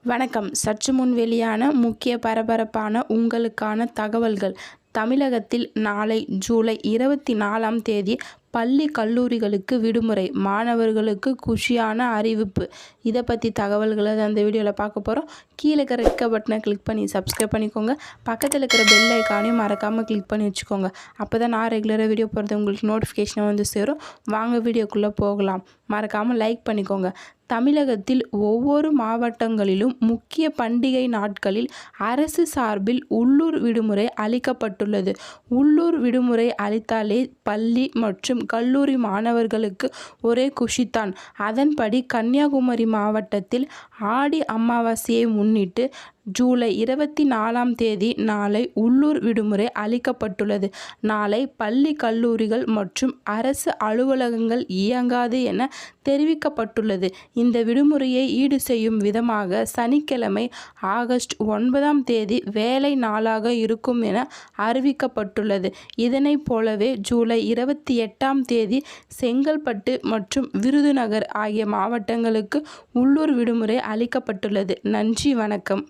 வணக்கம். சற்று முன் வெளியான முக்கிய பரபரப்பான உங்களுக்கான தகவல்கள். தமிழகத்தில் நாளை ஜூலை 24ஆம் தேதி பள்ளி கல்லூரிகளுக்கு விடுமுறை. மாணவர்களுக்கு குஷியான அறிவிப்பு. இதை பற்றி தகவல்களை தான் அந்த வீடியோவில் பார்க்க போகிறோம். கீழே இருக்கிற ரெக்க பட்டனை கிளிக் பண்ணி சப்ஸ்கிரைப் பண்ணிக்கோங்க. பக்கத்தில் இருக்கிற பெல் ஐக்கானையும் மறக்காமல் கிளிக் பண்ணி வச்சுக்கோங்க. அப்போ தான் நான் ரெகுலராக வீடியோ போகிறது உங்களுக்கு நோட்டிஃபிகேஷன் வந்து சேரும். வாங்க வீடியோக்குள்ளே போகலாம். மறக்காமல் லைக் பண்ணிக்கோங்க. தமிழகத்தில் ஒவ்வொரு மாவட்டங்களிலும் முக்கிய பண்டிகை நாட்களில் அரசு சார்பில் உள்ளூர் விடுமுறை அளிக்கப்பட்டுள்ளது. உள்ளூர் விடுமுறை அளித்தாலே பள்ளி மற்றும் கல்லூரி மாணவர்களுக்கு ஒரே குஷிதான். அதன்படி கன்னியாகுமரி மாவட்டத்தில் ஆடி அமாவாசையை முன்னிட்டு ஜூலை 24ஆம் தேதி நாளை உள்ளூர் விடுமுறை அளிக்கப்பட்டுள்ளது. நாளை பள்ளி கல்லூரிகள் மற்றும் அரசு அலுவலகங்கள் இயங்காது என தெரிவிக்கப்பட்டுள்ளது. இந்த விடுமுறையை ஈடு செய்யும் விதமாக சனிக்கிழமை ஆகஸ்ட் 9ஆம் தேதி வேலை நாளாக இருக்கும் என அறிவிக்கப்பட்டுள்ளது. இதனைப் போலவே ஜூலை 28ஆம் தேதி செங்கல்பட்டு மற்றும் விருதுநகர் ஆகிய மாவட்டங்களுக்கு உள்ளூர் விடுமுறை அளிக்கப்பட்டுள்ளது. நன்றி, வணக்கம்.